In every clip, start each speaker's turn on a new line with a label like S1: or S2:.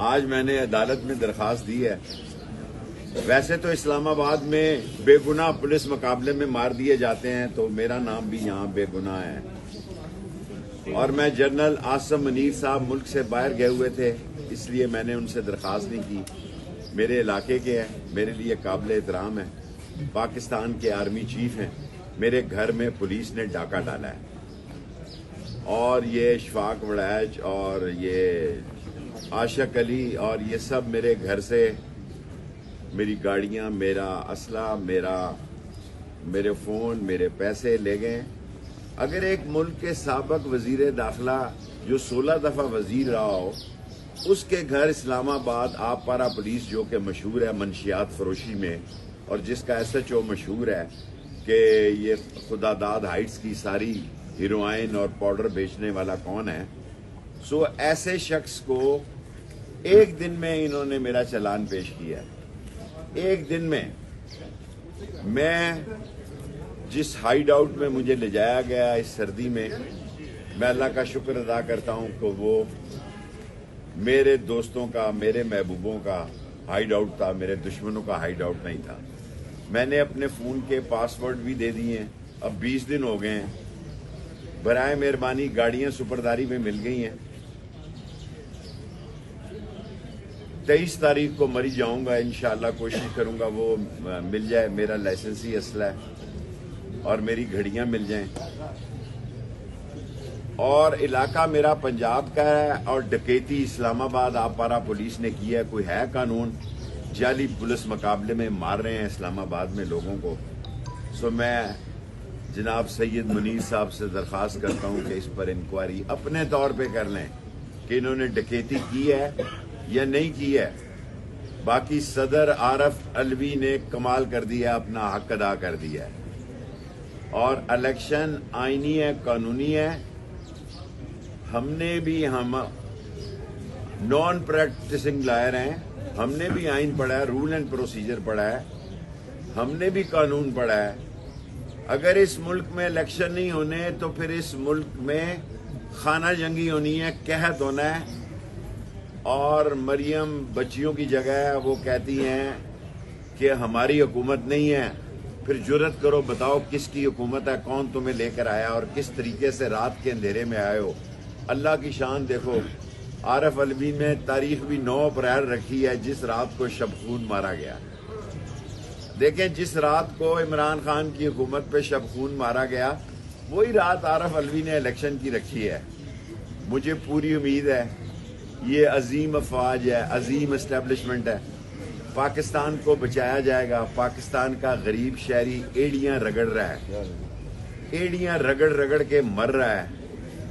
S1: آج میں نے عدالت میں درخواست دی ہے. ویسے تو اسلام آباد میں بے گناہ پولیس مقابلے میں مار دیے جاتے ہیں، تو میرا نام بھی یہاں بے گناہ ہے. اور میں جنرل عاصم منیر صاحب ملک سے باہر گئے ہوئے تھے، اس لیے میں نے ان سے درخواست نہیں کی. میرے علاقے کے ہیں، میرے لیے قابل احترام ہے. پاکستان کے آرمی چیف ہیں. میرے گھر میں پولیس نے ڈاکہ ڈالا ہے، اور یہ اشفاق وڑیچ اور یہ عاشق علی اور یہ سب میرے گھر سے میری گاڑیاں، میرا اسلحہ، میرے فون، میرے پیسے لے گئے. اگر ایک ملک کے سابق وزیر داخلہ جو 16 دفعہ وزیر رہا ہو، اس کے گھر اسلام آباد آپ پارا پولیس جو کہ مشہور ہے منشیات فروشی میں، اور جس کا ایس ایچ او مشہور ہے کہ یہ خدا داد ہائٹس کی ساری ہیروئن اور پاؤڈر بیچنے والا کون ہے، سو ایسے شخص کو ایک دن میں انہوں نے میرا چلان پیش کیا. ایک دن میں جس ہائیڈ آؤٹ میں مجھے لے جایا گیا اس سردی میں اللہ کا شکر ادا کرتا ہوں کہ وہ میرے دوستوں کا، میرے محبوبوں کا ہائیڈ آؤٹ تھا، میرے دشمنوں کا ہائیڈ آؤٹ نہیں تھا. میں نے اپنے فون کے پاسورڈ بھی دے دیے ہیں. اب 20 دن ہو گئے ہیں. برائے مہربانی گاڑیاں سپرداری میں مل گئی ہیں. 23 تاریخ کو مری جاؤں گا، انشاءاللہ کوشش کروں گا وہ مل جائے. میرا لائسنسی اسلحہ ہے اور میری گھڑیاں مل جائیں. اور علاقہ میرا پنجاب کا ہے، اور ڈکیتی اسلام آباد آپ پارا پولیس نے کی ہے. کوئی ہے قانون؟ جعلی پولیس مقابلے میں مار رہے ہیں اسلام آباد میں لوگوں کو. سو میں جناب سید منیر صاحب سے درخواست کرتا ہوں کہ اس پر انکوائری اپنے طور پہ کر لیں کہ انہوں نے ڈکیتی کی ہے یا نہیں کی ہے. باقی صدر عارف علوی نے کمال کر دیا، اپنا حق ادا کر دیا ہے. اور الیکشن آئینی ہے، قانونی ہے. ہم نان پریکٹسنگ لائر ہیں، ہم نے بھی آئین پڑھا ہے، رول اینڈ پروسیجر پڑھا ہے، ہم نے بھی قانون پڑھا ہے. اگر اس ملک میں الیکشن نہیں ہونے تو پھر اس ملک میں خانہ جنگی ہونی ہے، قحط ہونا ہے. اور مریم بچیوں کی جگہ ہے، وہ کہتی ہیں کہ ہماری حکومت نہیں ہے. پھر جرت کرو، بتاؤ کس کی حکومت ہے، کون تمہیں لے کر آیا اور کس طریقے سے رات کے اندھیرے میں آئے ہو. اللہ کی شان دیکھو. عارف علوی نے تاریخ بھی 9 اپریل رکھی ہے، جس رات کو شبخون مارا گیا. دیکھیں، جس رات کو عمران خان کی حکومت پہ شبخون مارا گیا، وہی رات عارف علوی نے الیکشن کی رکھی ہے. مجھے پوری امید ہے یہ عظیم افواج ہے، عظیم اسٹیبلشمنٹ ہے. پاکستان کو بچایا جائے گا. پاکستان کا غریب شہری ایڑیاں رگڑ رہا ہے، ایڑیاں رگڑ رگڑ کے مر رہا ہے.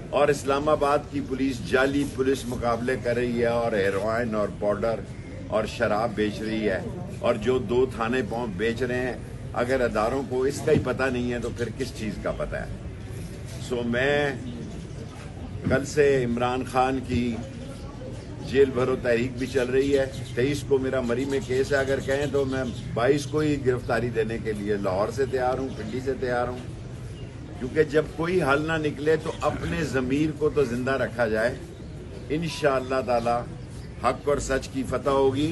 S1: اور اسلام آباد کی پولیس جعلی پولیس مقابلے کر رہی ہے، اور ہیروئن اور پاؤڈر اور شراب بیچ رہی ہے. اور جو 2 تھانے بیچ رہے ہیں، اگر اداروں کو اس کا ہی پتہ نہیں ہے تو پھر کس چیز کا پتہ ہے. سو میں کل سے عمران خان کی جیل بھرو تحریک بھی چل رہی ہے. 23 کو میرا مری میں کیس ہے. اگر کہیں تو میں 22 کو ہی گرفتاری دینے کے لیے لاہور سے تیار ہوں، پنڈی سے تیار ہوں. کیونکہ جب کوئی حل نہ نکلے تو اپنے ضمیر کو تو زندہ رکھا جائے. انشاءاللہ تعالی حق اور سچ کی فتح ہوگی.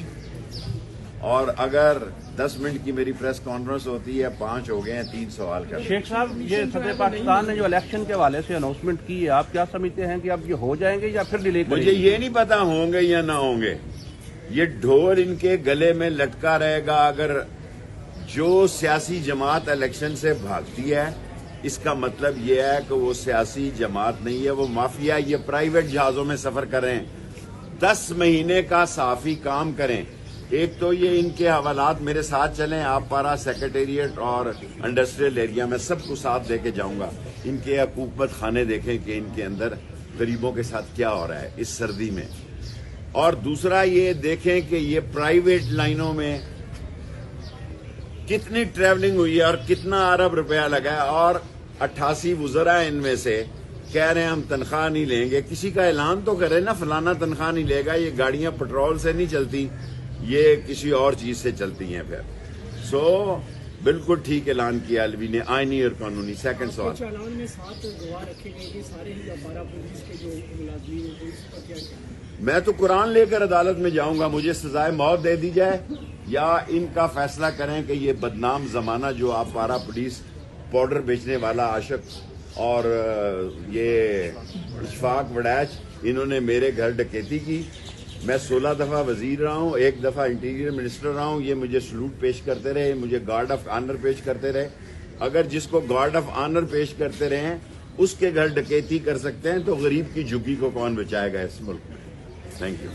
S1: اور اگر 10 منٹ کی میری پریس کانفرنس ہوتی ہے، 5 ہو گئے ہیں. 3 سوال کر.
S2: شیخ صاحب، یہ صدر پاکستان نے جو الیکشن کے حوالے سے اناؤنسمنٹ کی ہے، آپ کیا سمجھتے ہیں کہ اب یہ ہو جائیں گے یا پھر ڈیلے کریں گے؟
S1: مجھے یہ نہیں پتا ہوں گے یا نہ ہوں گے. یہ ڈھول ان کے گلے میں لٹکا رہے گا. اگر جو سیاسی جماعت الیکشن سے بھاگتی ہے، اس کا مطلب یہ ہے کہ وہ سیاسی جماعت نہیں ہے، وہ مافیا. یہ پرائیویٹ جہازوں میں سفر کریں، 10 مہینے کا صحافی کام کریں. ایک تو یہ ان کے حوالات میرے ساتھ چلیں، آپ پارا سیکریٹریٹ اور انڈسٹریل ایریا میں سب کو ساتھ دے کے جاؤں گا. ان کے حکومت خانے دیکھیں کہ ان کے اندر غریبوں کے ساتھ کیا ہو رہا ہے اس سردی میں. اور دوسرا یہ دیکھیں کہ یہ پرائیویٹ لائنوں میں کتنی ٹریولنگ ہوئی ہے اور کتنا ارب روپیہ لگا ہے. اور 88 وزراء ان میں سے کہہ رہے ہیں ہم تنخواہ نہیں لیں گے. کسی کا اعلان تو کرے نا، فلانا تنخواہ نہیں لے گا. یہ گاڑیاں پٹرول سے نہیں چلتی، یہ کسی اور چیز سے چلتی ہیں. پھر سو بالکل ٹھیک اعلان کیا علوی نے، آئینی اور قانونی. سیکنڈ سوال،
S3: چالان میں 7 گواہ رکھے گئے، سارے ہی 12 پولیس کے جو ملازمین ہیں، اس پر کیا
S1: میں تو قرآن لے کر عدالت میں جاؤں گا، مجھے سزائے موت دے دی جائے یا ان کا فیصلہ کریں کہ یہ بدنام زمانہ جو آپ پارا پولیس پاؤڈر بیچنے والا عاشق اور یہ اشفاق وڈیچ انہوں نے میرے گھر ڈکیتی کی. میں 16 دفعہ وزیر رہا ہوں، 1 دفعہ انٹیریئر منسٹر رہا ہوں. یہ مجھے سلوٹ پیش کرتے رہے، مجھے گارڈ آف آنر پیش کرتے رہے. اگر جس کو گارڈ آف آنر پیش کرتے رہے ہیں اس کے گھر ڈکیتی کر سکتے ہیں تو غریب کی جھگی کو کون بچائے گا اس ملک میں؟ Thank you.